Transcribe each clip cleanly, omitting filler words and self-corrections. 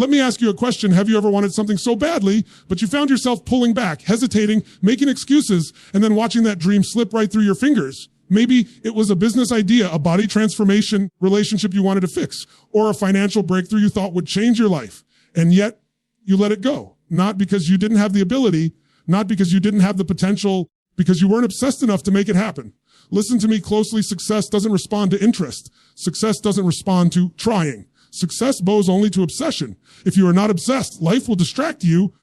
Let me ask you a question. Have you ever wanted something so badly, but you found yourself pulling back, hesitating, making excuses, and then watching that dream slip right through your fingers? Maybe it was a business idea, a body transformation relationship you wanted to fix, or a financial breakthrough you thought would change your life. And yet you let it go. Not because you didn't have the ability, not because you didn't have the potential, because you weren't obsessed enough to make it happen. Listen to me closely. Success doesn't respond to interest. Success doesn't respond to trying. Success bows only to obsession. If you are not obsessed, life will distract you.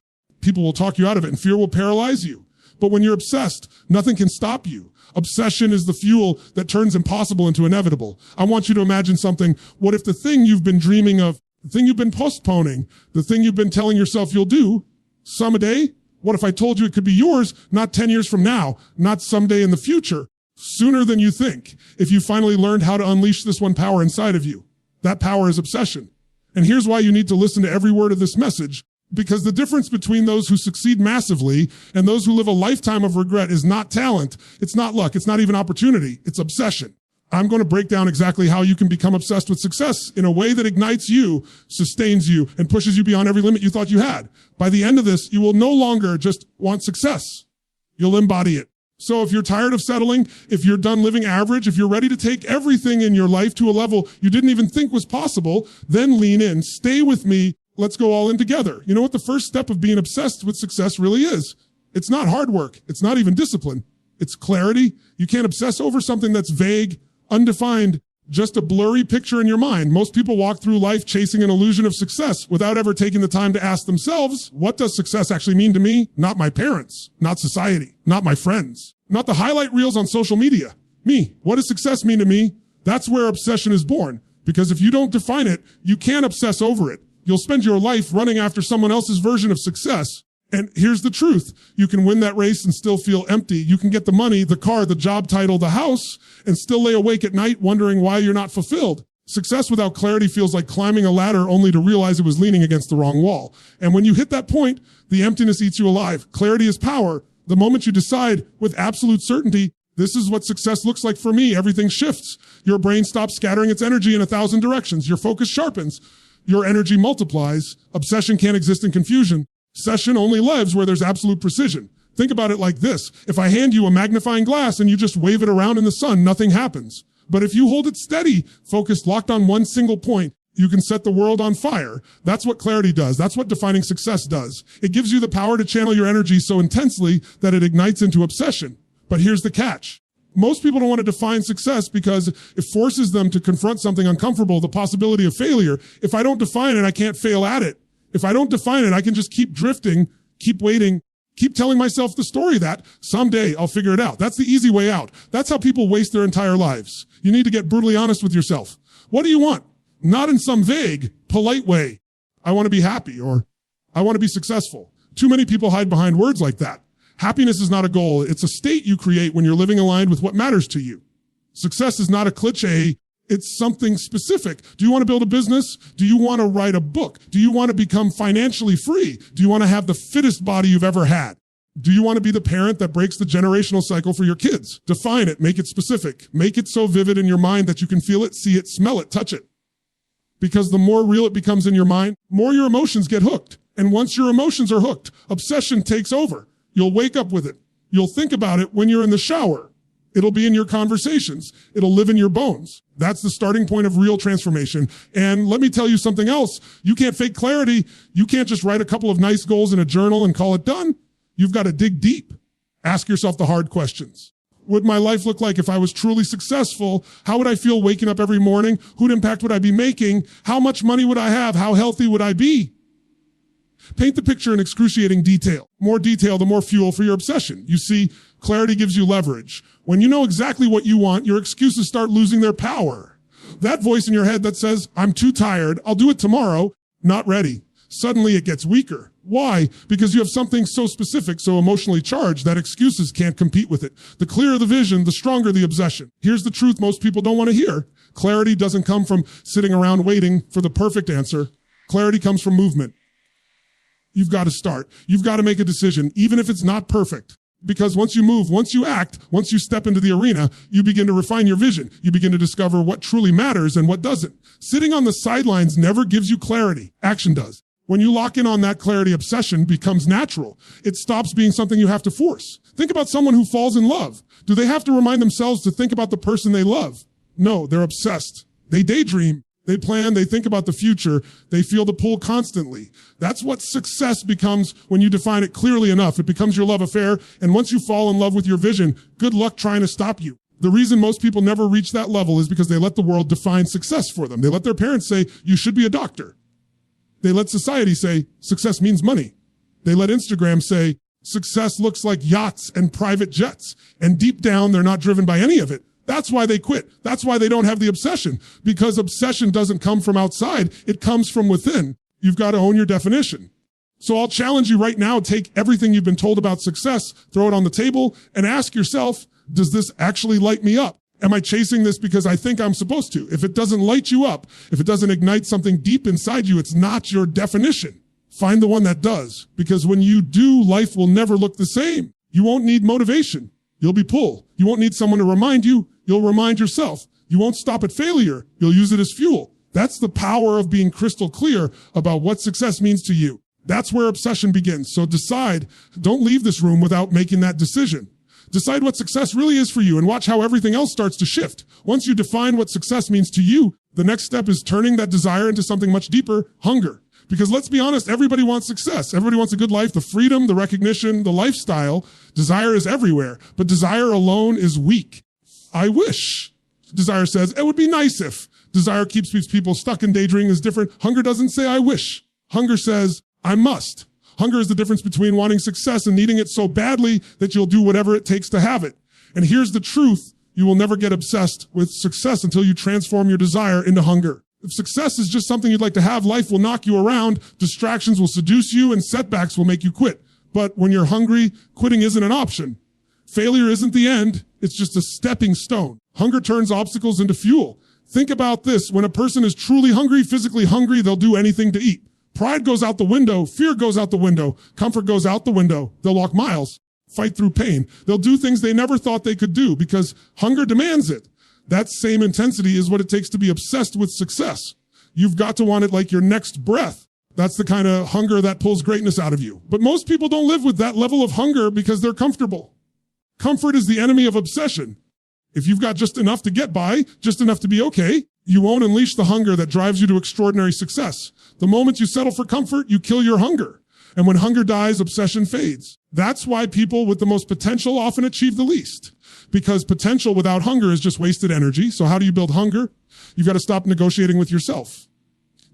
People will talk you out of it and fear will paralyze you. But when you're obsessed, nothing can stop you. Obsession is the fuel that turns impossible into inevitable. I want you to imagine something. What if the thing you've been dreaming of, the thing you've been postponing, the thing you've been telling yourself you'll do, someday? What if I told you it could be yours, not 10 years from now, not someday in the future, sooner than you think, if you finally learned how to unleash this one power inside of you? That power is obsession. And here's why you need to listen to every word of this message. Because the difference between those who succeed massively and those who live a lifetime of regret is not talent, it's not luck, it's not even opportunity, it's obsession. I'm going to break down exactly how you can become obsessed with success in a way that ignites you, sustains you, and pushes you beyond every limit you thought you had. By the end of this, you will no longer just want success. You'll embody it. So if you're tired of settling, if you're done living average, if you're ready to take everything in your life to a level you didn't even think was possible, then lean in, stay with me. Let's go all in together. You know what the first step of being obsessed with success really is? It's not hard work. It's not even discipline. It's clarity. You can't obsess over something that's vague, undefined, just a blurry picture in your mind. Most people walk through life chasing an illusion of success without ever taking the time to ask themselves, what does success actually mean to me? Not my parents, not society, not my friends, not the highlight reels on social media. Me. What does success mean to me? That's where obsession is born. Because if you don't define it, you can't obsess over it. You'll spend your life running after someone else's version of success. And here's the truth. You can win that race and still feel empty. You can get the money, the car, the job title, the house, and still lay awake at night wondering why you're not fulfilled. Success without clarity feels like climbing a ladder only to realize it was leaning against the wrong wall. And when you hit that point, the emptiness eats you alive. Clarity is power. The moment you decide with absolute certainty, this is what success looks like for me, everything shifts. Your brain stops scattering its energy in 1,000 directions. Your focus sharpens. Your energy multiplies. Obsession can't exist in confusion. Obsession only lives where there's absolute precision. Think about it like this. If I hand you a magnifying glass and you just wave it around in the sun, nothing happens. But if you hold it steady, focused, locked on one single point, you can set the world on fire. That's what clarity does. That's what defining success does. It gives you the power to channel your energy so intensely that it ignites into obsession. But here's the catch. Most people don't want to define success because it forces them to confront something uncomfortable, the possibility of failure. If I don't define it, I can't fail at it. If I don't define it, I can just keep drifting, keep waiting, keep telling myself the story that someday I'll figure it out. That's the easy way out. That's how people waste their entire lives. You need to get brutally honest with yourself. What do you want? Not in some vague, polite way. I want to be happy or I want to be successful. Too many people hide behind words like that. Happiness is not a goal. It's a state you create when you're living aligned with what matters to you. Success is not a cliche. It's something specific. Do you want to build a business? Do you want to write a book? Do you want to become financially free? Do you want to have the fittest body you've ever had? Do you want to be the parent that breaks the generational cycle for your kids? Define it. Make it specific. Make it so vivid in your mind that you can feel it, see it, smell it, touch it. Because the more real it becomes in your mind, more your emotions get hooked. And once your emotions are hooked, obsession takes over. You'll wake up with it. You'll think about it when you're in the shower. It'll be in your conversations. It'll live in your bones. That's the starting point of real transformation. And let me tell you something else. You can't fake clarity. You can't just write a couple of nice goals in a journal and call it done. You've got to dig deep. Ask yourself the hard questions. What would my life look like if I was truly successful? How would I feel waking up every morning? Whose impact would I be making? How much money would I have? How healthy would I be? Paint the picture in excruciating detail. More detail, the more fuel for your obsession. You see, clarity gives you leverage. When you know exactly what you want, your excuses start losing their power. That voice in your head that says, I'm too tired, I'll do it tomorrow, not ready. Suddenly it gets weaker. Why? Because you have something so specific, so emotionally charged that excuses can't compete with it. The clearer the vision, the stronger the obsession. Here's the truth most people don't want to hear. Clarity doesn't come from sitting around waiting for the perfect answer. Clarity comes from movement. You've got to start. You've got to make a decision, even if it's not perfect. Because once you move, once you act, once you step into the arena, you begin to refine your vision. You begin to discover what truly matters and what doesn't. Sitting on the sidelines never gives you clarity. Action does. When you lock in on that clarity, obsession becomes natural. It stops being something you have to force. Think about someone who falls in love. Do they have to remind themselves to think about the person they love? No, they're obsessed. They daydream. They plan, they think about the future, they feel the pull constantly. That's what success becomes when you define it clearly enough. It becomes your love affair, and once you fall in love with your vision, good luck trying to stop you. The reason most people never reach that level is because they let the world define success for them. They let their parents say, you should be a doctor. They let society say, success means money. They let Instagram say, success looks like yachts and private jets. And deep down, they're not driven by any of it. That's why they quit. That's why they don't have the obsession, because obsession doesn't come from outside. It comes from within. You've got to own your definition. So I'll challenge you right now, take everything you've been told about success, throw it on the table, and ask yourself, does this actually light me up? Am I chasing this because I think I'm supposed to? If it doesn't light you up, if it doesn't ignite something deep inside you, it's not your definition. Find the one that does, because when you do, life will never look the same. You won't need motivation. You'll be pulled. You won't need someone to remind you. You'll remind yourself. You won't stop at failure. You'll use it as fuel. That's the power of being crystal clear about what success means to you. That's where obsession begins. So decide, don't leave this room without making that decision. Decide what success really is for you and watch how everything else starts to shift. Once you define what success means to you, the next step is turning that desire into something much deeper, hunger. Because let's be honest, everybody wants success. Everybody wants a good life, the freedom, the recognition, the lifestyle. Desire is everywhere, but desire alone is weak. I wish. Desire says, it would be nice if. Desire keeps people stuck in daydreaming is different. Hunger doesn't say, I wish. Hunger says, I must. Hunger is the difference between wanting success and needing it so badly that you'll do whatever it takes to have it. And here's the truth. You will never get obsessed with success until you transform your desire into hunger. If success is just something you'd like to have, life will knock you around, distractions will seduce you, and setbacks will make you quit. But when you're hungry, quitting isn't an option. Failure isn't the end, it's just a stepping stone. Hunger turns obstacles into fuel. Think about this. When a person is truly hungry, physically hungry, they'll do anything to eat. Pride goes out the window, fear goes out the window, comfort goes out the window. They'll walk miles, fight through pain. They'll do things they never thought they could do because hunger demands it. That same intensity is what it takes to be obsessed with success. You've got to want it like your next breath. That's the kind of hunger that pulls greatness out of you. But most people don't live with that level of hunger because they're comfortable. Comfort is the enemy of obsession. If you've got just enough to get by, just enough to be okay, you won't unleash the hunger that drives you to extraordinary success. The moment you settle for comfort, you kill your hunger. And when hunger dies, obsession fades. That's why people with the most potential often achieve the least. Because potential without hunger is just wasted energy. So how do you build hunger? You've got to stop negotiating with yourself.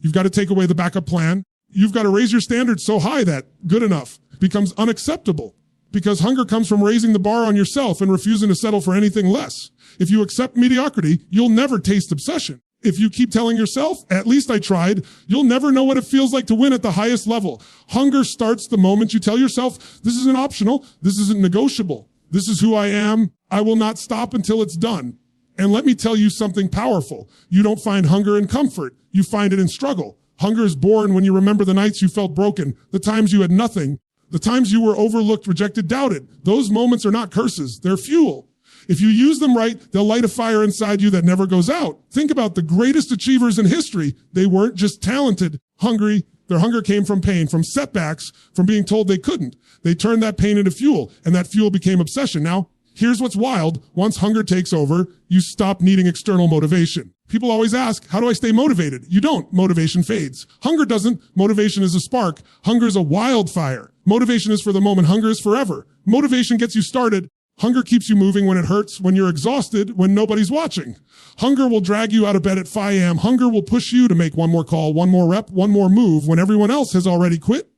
You've got to take away the backup plan. You've got to raise your standards so high that good enough becomes unacceptable. Because hunger comes from raising the bar on yourself and refusing to settle for anything less. If you accept mediocrity, you'll never taste obsession. If you keep telling yourself, at least I tried, you'll never know what it feels like to win at the highest level. Hunger starts the moment you tell yourself, this isn't optional, this isn't negotiable. This is who I am. I will not stop until it's done. And let me tell you something powerful. You don't find hunger in comfort. You find it in struggle. Hunger is born when you remember the nights you felt broken, the times you had nothing, the times you were overlooked, rejected, doubted. Those moments are not curses. They're fuel. If you use them right, they'll light a fire inside you that never goes out. Think about the greatest achievers in history. They weren't just talented, hungry. Their hunger came from pain, from setbacks, from being told they couldn't. They turned that pain into fuel, and that fuel became obsession. Now, here's what's wild. Once hunger takes over, you stop needing external motivation. People always ask, how do I stay motivated? You don't. Motivation fades. Hunger doesn't. Motivation is a spark. Hunger is a wildfire. Motivation is for the moment. Hunger is forever. Motivation gets you started. Hunger keeps you moving when it hurts, when you're exhausted, when nobody's watching. Hunger will drag you out of bed at 5 a.m. Hunger will push you to make one more call, one more rep, one more move when everyone else has already quit.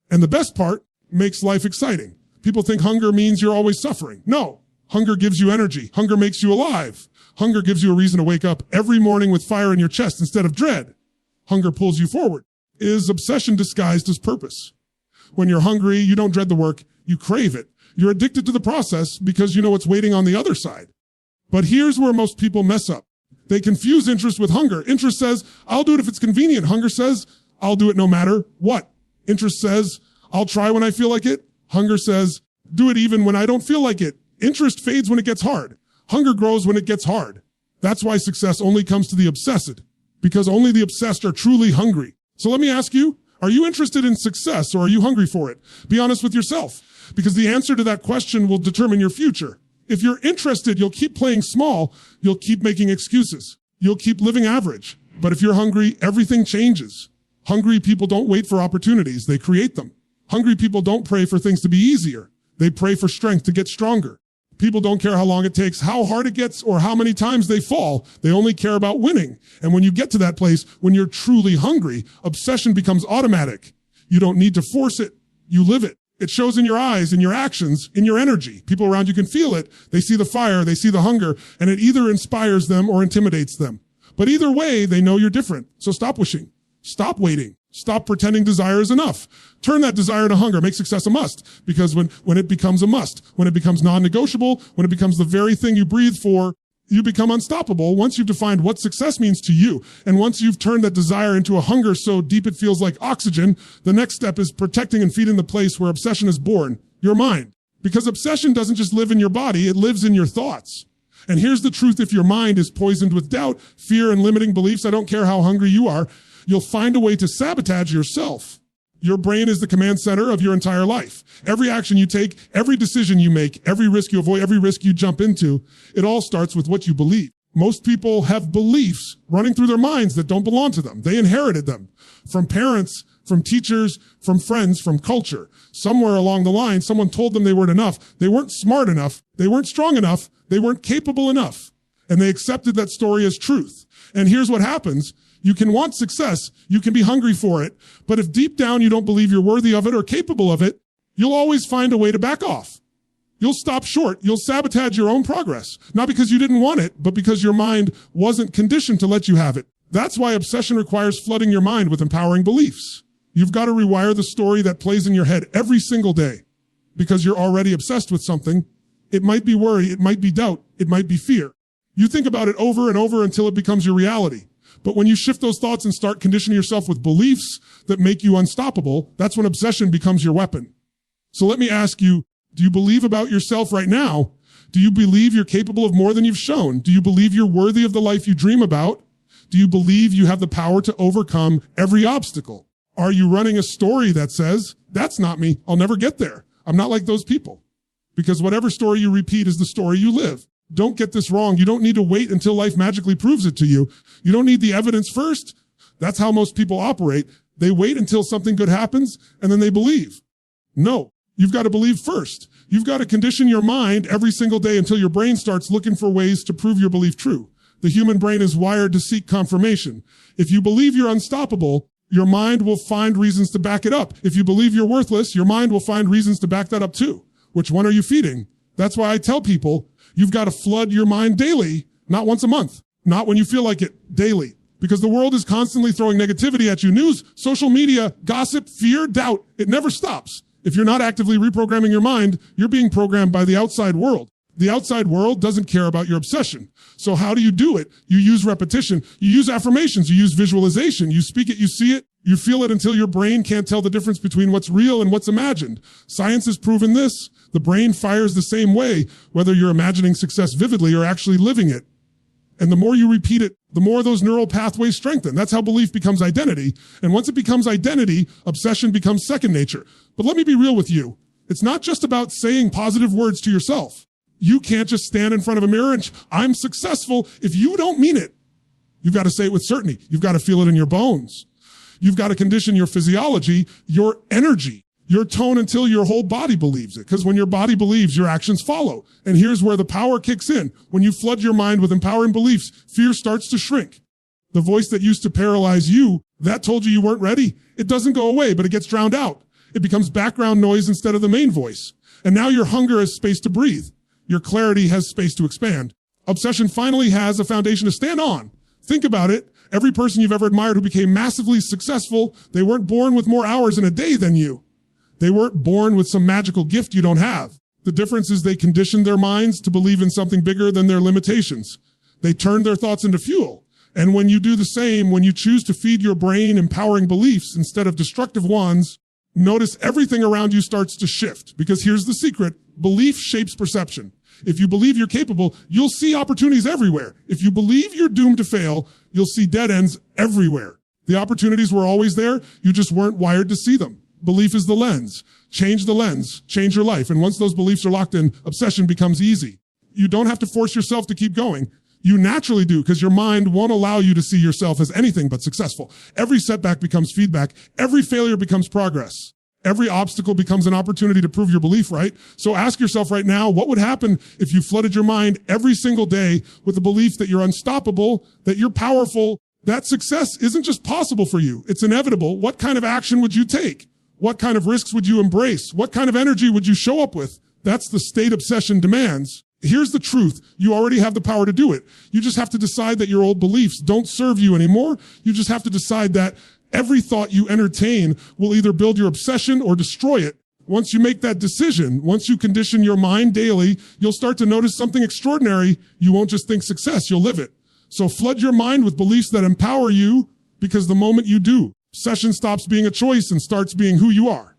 And the best part makes life exciting. People think hunger means you're always suffering. No. Hunger gives you energy. Hunger makes you alive. Hunger gives you a reason to wake up every morning with fire in your chest instead of dread. Hunger pulls you forward. It is obsession disguised as purpose. When you're hungry, you don't dread the work, you crave it. You're addicted to the process because you know what's waiting on the other side. But here's where most people mess up. They confuse interest with hunger. Interest says, I'll do it if it's convenient. Hunger says, I'll do it no matter what. Interest says, I'll try when I feel like it. Hunger says, do it even when I don't feel like it. Interest fades when it gets hard. Hunger grows when it gets hard. That's why success only comes to the obsessed, because only the obsessed are truly hungry. So let me ask you, Are you interested in success or are you hungry for it? Be honest with yourself, because the answer to that question will determine your future. If you're interested, you'll keep playing small. You'll keep making excuses. You'll keep living average. But if you're hungry, everything changes. Hungry people don't wait for opportunities. They create them. Hungry people don't pray for things to be easier. They pray for strength to get stronger. People don't care how long it takes, how hard it gets, or how many times they fall. They only care about winning. And when you get to that place, when you're truly hungry, obsession becomes automatic. You don't need to force it. You live it. It shows in your eyes, in your actions, in your energy. People around you can feel it. They see the fire, they see the hunger, and it either inspires them or intimidates them. But either way, they know you're different. So stop wishing. Stop waiting. Stop pretending desire is enough. Turn that desire to hunger. Make success a must. Because when it becomes a must, when it becomes non-negotiable, when it becomes the very thing you breathe for, you become unstoppable once you've defined what success means to you. And once you've turned that desire into a hunger so deep it feels like oxygen, the next step is protecting and feeding the place where obsession is born, your mind. Because obsession doesn't just live in your body, it lives in your thoughts. And here's the truth: if your mind is poisoned with doubt, fear, and limiting beliefs, I don't care how hungry you are, you'll find a way to sabotage yourself. Your brain is the command center of your entire life. Every action you take, every decision you make, every risk you avoid, every risk you jump into, it all starts with what you believe. Most people have beliefs running through their minds that don't belong to them. They inherited them from parents, from teachers, from friends, from culture. Somewhere along the line, someone told them they weren't enough. They weren't smart enough. They weren't strong enough. They weren't capable enough. And they accepted that story as truth. And here's what happens. You can want success. You can be hungry for it. But if deep down you don't believe you're worthy of it or capable of it, you'll always find a way to back off. You'll stop short. You'll sabotage your own progress. Not because you didn't want it, but because your mind wasn't conditioned to let you have it. That's why obsession requires flooding your mind with empowering beliefs. You've got to rewire the story that plays in your head every single day, because you're already obsessed with something. It might be worry. It might be doubt. It might be fear. You think about it over and over until it becomes your reality. But when you shift those thoughts and start conditioning yourself with beliefs that make you unstoppable, that's when obsession becomes your weapon. So let me ask you, do you believe about yourself right now? Do you believe you're capable of more than you've shown? Do you believe you're worthy of the life you dream about? Do you believe you have the power to overcome every obstacle? Are you running a story that says, that's not me, I'll never get there, I'm not like those people? Because whatever story you repeat is the story you live. Don't get this wrong. You don't need to wait until life magically proves it to you. You don't need the evidence first. That's how most people operate. They wait until something good happens and then they believe. No, you've got to believe first. You've got to condition your mind every single day until your brain starts looking for ways to prove your belief true. The human brain is wired to seek confirmation. If you believe you're unstoppable, your mind will find reasons to back it up. If you believe you're worthless, your mind will find reasons to back that up too. Which one are you feeding? That's why I tell people, you've got to flood your mind daily, not once a month, not when you feel like it, daily. Because the world is constantly throwing negativity at you. News, social media, gossip, fear, doubt. It never stops. If you're not actively reprogramming your mind, you're being programmed by the outside world. The outside world doesn't care about your obsession. So how do you do it? You use repetition. You use affirmations. You use visualization. You speak it, you see it, you feel it until your brain can't tell the difference between what's real and what's imagined. Science has proven this. The brain fires the same way, whether you're imagining success vividly or actually living it. And the more you repeat it, the more those neural pathways strengthen. That's how belief becomes identity. And once it becomes identity, obsession becomes second nature. But let me be real with you. It's not just about saying positive words to yourself. You can't just stand in front of a mirror and I'm successful if you don't mean it. You've got to say it with certainty. You've got to feel it in your bones. You've got to condition your physiology, your energy, your tone until your whole body believes it. Because when your body believes, your actions follow. And here's where the power kicks in. When you flood your mind with empowering beliefs, fear starts to shrink. The voice that used to paralyze you, that told you weren't ready, it doesn't go away, but it gets drowned out. It becomes background noise instead of the main voice. And now your hunger has space to breathe. Your clarity has space to expand. Obsession finally has a foundation to stand on. Think about it. Every person you've ever admired who became massively successful, they weren't born with more hours in a day than you. They weren't born with some magical gift you don't have. The difference is they conditioned their minds to believe in something bigger than their limitations. They turned their thoughts into fuel. And when you do the same, when you choose to feed your brain empowering beliefs instead of destructive ones, notice everything around you starts to shift. Because here's the secret. Belief shapes perception. If you believe you're capable, you'll see opportunities everywhere. If you believe you're doomed to fail, you'll see dead ends everywhere. The opportunities were always there. You just weren't wired to see them. Belief is the lens. Change the lens. Change your life. And once those beliefs are locked in, obsession becomes easy. You don't have to force yourself to keep going. You naturally do, because your mind won't allow you to see yourself as anything but successful. Every setback becomes feedback. Every failure becomes progress. Every obstacle becomes an opportunity to prove your belief, right? So ask yourself right now, what would happen if you flooded your mind every single day with the belief that you're unstoppable, that you're powerful, that success isn't just possible for you, it's inevitable? What kind of action would you take? What kind of risks would you embrace? What kind of energy would you show up with? That's the state obsession demands. Here's the truth. You already have the power to do it. You just have to decide that your old beliefs don't serve you anymore. You just have to decide that every thought you entertain will either build your obsession or destroy it. Once you make that decision, once you condition your mind daily, you'll start to notice something extraordinary. You won't just think success, you'll live it. So flood your mind with beliefs that empower you, because the moment you do, obsession stops being a choice and starts being who you are.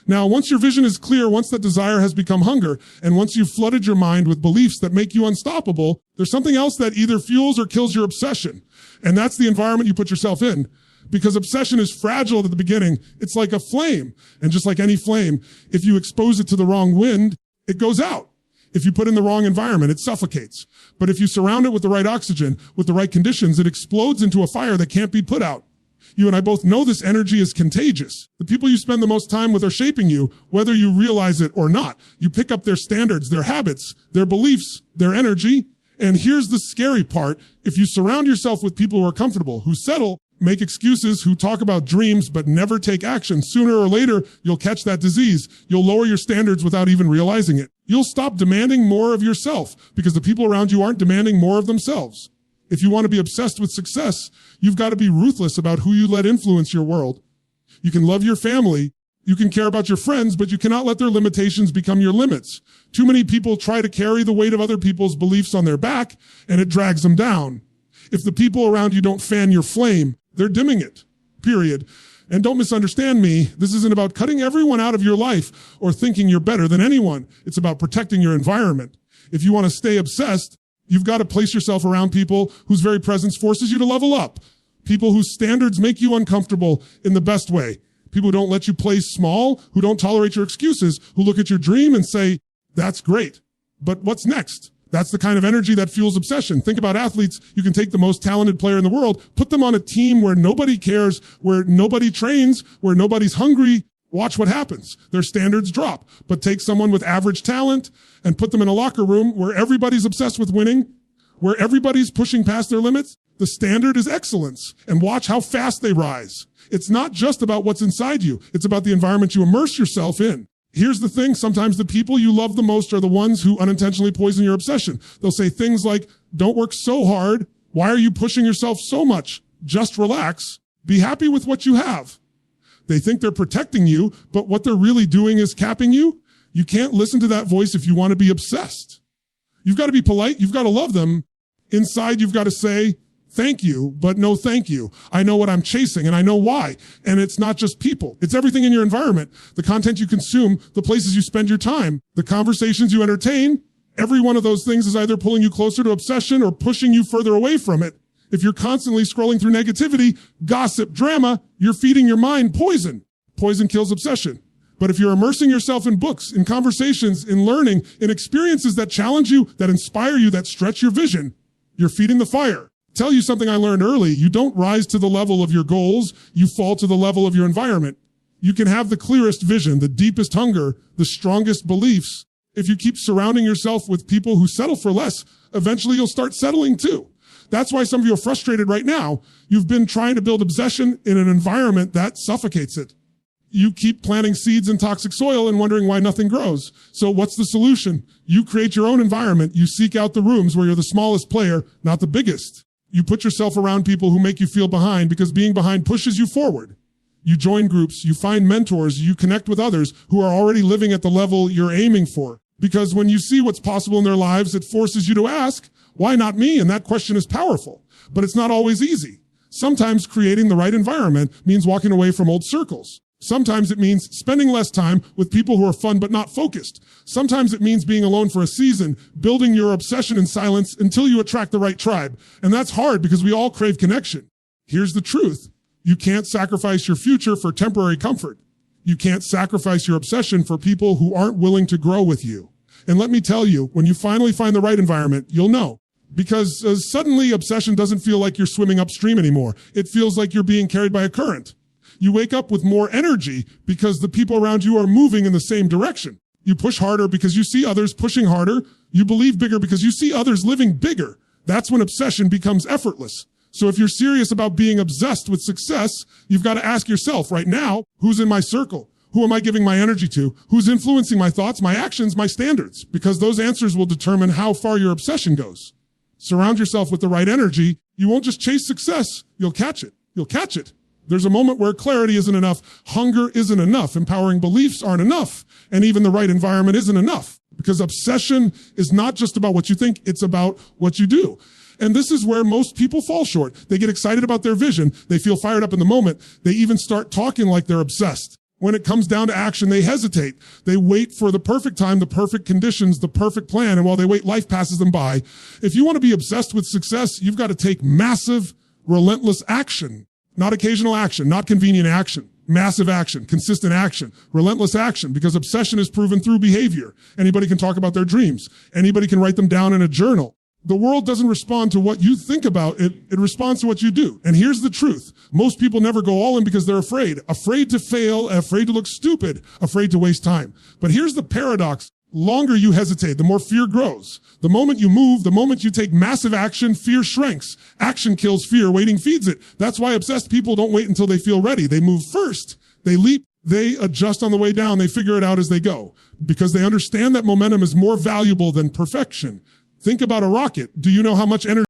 Now, once your vision is clear, once that desire has become hunger, and once you've flooded your mind with beliefs that make you unstoppable, there's something else that either fuels or kills your obsession. And that's the environment you put yourself in. Because obsession is fragile at the beginning. It's like a flame. And just like any flame, if you expose it to the wrong wind, it goes out. If you put it in the wrong environment, it suffocates. But if you surround it with the right oxygen, with the right conditions, it explodes into a fire that can't be put out. You and I both know this energy is contagious. The people you spend the most time with are shaping you, whether you realize it or not. You pick up their standards, their habits, their beliefs, their energy. And here's the scary part. If you surround yourself with people who are comfortable, who settle, make excuses, who talk about dreams but never take action, sooner or later, you'll catch that disease. You'll lower your standards without even realizing it. You'll stop demanding more of yourself because the people around you aren't demanding more of themselves. If you want to be obsessed with success, you've got to be ruthless about who you let influence your world. You can love your family, you can care about your friends, but you cannot let their limitations become your limits. Too many people try to carry the weight of other people's beliefs on their back, and it drags them down. If the people around you don't fan your flame, they're dimming it, period. And don't misunderstand me, this isn't about cutting everyone out of your life or thinking you're better than anyone. It's about protecting your environment. If you want to stay obsessed, you've got to place yourself around people whose very presence forces you to level up. People whose standards make you uncomfortable in the best way. People who don't let you play small, who don't tolerate your excuses, who look at your dream and say, that's great, but what's next? That's the kind of energy that fuels obsession. Think about athletes. You can take the most talented player in the world, put them on a team where nobody cares, where nobody trains, where nobody's hungry. Watch what happens. Their standards drop. But take someone with average talent and put them in a locker room where everybody's obsessed with winning, where everybody's pushing past their limits. The standard is excellence. And watch how fast they rise. It's not just about what's inside you. It's about the environment you immerse yourself in. Here's the thing. Sometimes the people you love the most are the ones who unintentionally poison your obsession. They'll say things like, don't work so hard. Why are you pushing yourself so much? Just relax. Be happy with what you have. They think they're protecting you, but what they're really doing is capping you. You can't listen to that voice if you want to be obsessed. You've got to be polite. You've got to love them. Inside, you've got to say, thank you, but no thank you. I know what I'm chasing and I know why. And it's not just people. It's everything in your environment, the content you consume, the places you spend your time, the conversations you entertain. Every one of those things is either pulling you closer to obsession or pushing you further away from it. If you're constantly scrolling through negativity, gossip, drama, you're feeding your mind poison. Poison kills obsession. But if you're immersing yourself in books, in conversations, in learning, in experiences that challenge you, that inspire you, that stretch your vision, you're feeding the fire. Tell you something I learned early. You don't rise to the level of your goals. You fall to the level of your environment. You can have the clearest vision, the deepest hunger, the strongest beliefs. If you keep surrounding yourself with people who settle for less, eventually you'll start settling too. That's why some of you are frustrated right now. You've been trying to build obsession in an environment that suffocates it. You keep planting seeds in toxic soil and wondering why nothing grows. So what's the solution? You create your own environment. You seek out the rooms where you're the smallest player, not the biggest. You put yourself around people who make you feel behind because being behind pushes you forward. You join groups, you find mentors, you connect with others who are already living at the level you're aiming for. Because when you see what's possible in their lives, it forces you to ask, why not me? And that question is powerful, but it's not always easy. Sometimes creating the right environment means walking away from old circles. Sometimes it means spending less time with people who are fun but not focused. Sometimes it means being alone for a season, building your obsession in silence until you attract the right tribe. And that's hard because we all crave connection. Here's the truth. You can't sacrifice your future for temporary comfort. You can't sacrifice your obsession for people who aren't willing to grow with you. And let me tell you, when you finally find the right environment, you'll know. Because suddenly obsession doesn't feel like you're swimming upstream anymore. It feels like you're being carried by a current. You wake up with more energy because the people around you are moving in the same direction. You push harder because you see others pushing harder. You believe bigger because you see others living bigger. That's when obsession becomes effortless. So if you're serious about being obsessed with success, you've got to ask yourself right now, who's in my circle? Who am I giving my energy to? Who's influencing my thoughts, my actions, my standards? Because those answers will determine how far your obsession goes. Surround yourself with the right energy. You won't just chase success. You'll catch it. You'll catch it. There's a moment where clarity isn't enough. Hunger isn't enough. Empowering beliefs aren't enough. And even the right environment isn't enough. Because obsession is not just about what you think. It's about what you do. And this is where most people fall short. They get excited about their vision. They feel fired up in the moment. They even start talking like they're obsessed. When it comes down to action, they hesitate. They wait for the perfect time, the perfect conditions, the perfect plan. And while they wait, life passes them by. If you want to be obsessed with success, you've got to take massive, relentless action. Not occasional action, not convenient action. Massive action, consistent action, relentless action, because obsession is proven through behavior. Anybody can talk about their dreams. Anybody can write them down in a journal. The world doesn't respond to what you think about it. It responds to what you do. And here's the truth. Most people never go all in because they're afraid. Afraid to fail, afraid to look stupid, afraid to waste time. But here's the paradox. The longer you hesitate, the more fear grows. The moment you move, the moment you take massive action, fear shrinks. Action kills fear. Waiting feeds it. That's why obsessed people don't wait until they feel ready. They move first. They leap. They adjust on the way down. They figure it out as they go because they understand that momentum is more valuable than perfection. Think about a rocket. Do you know how much energy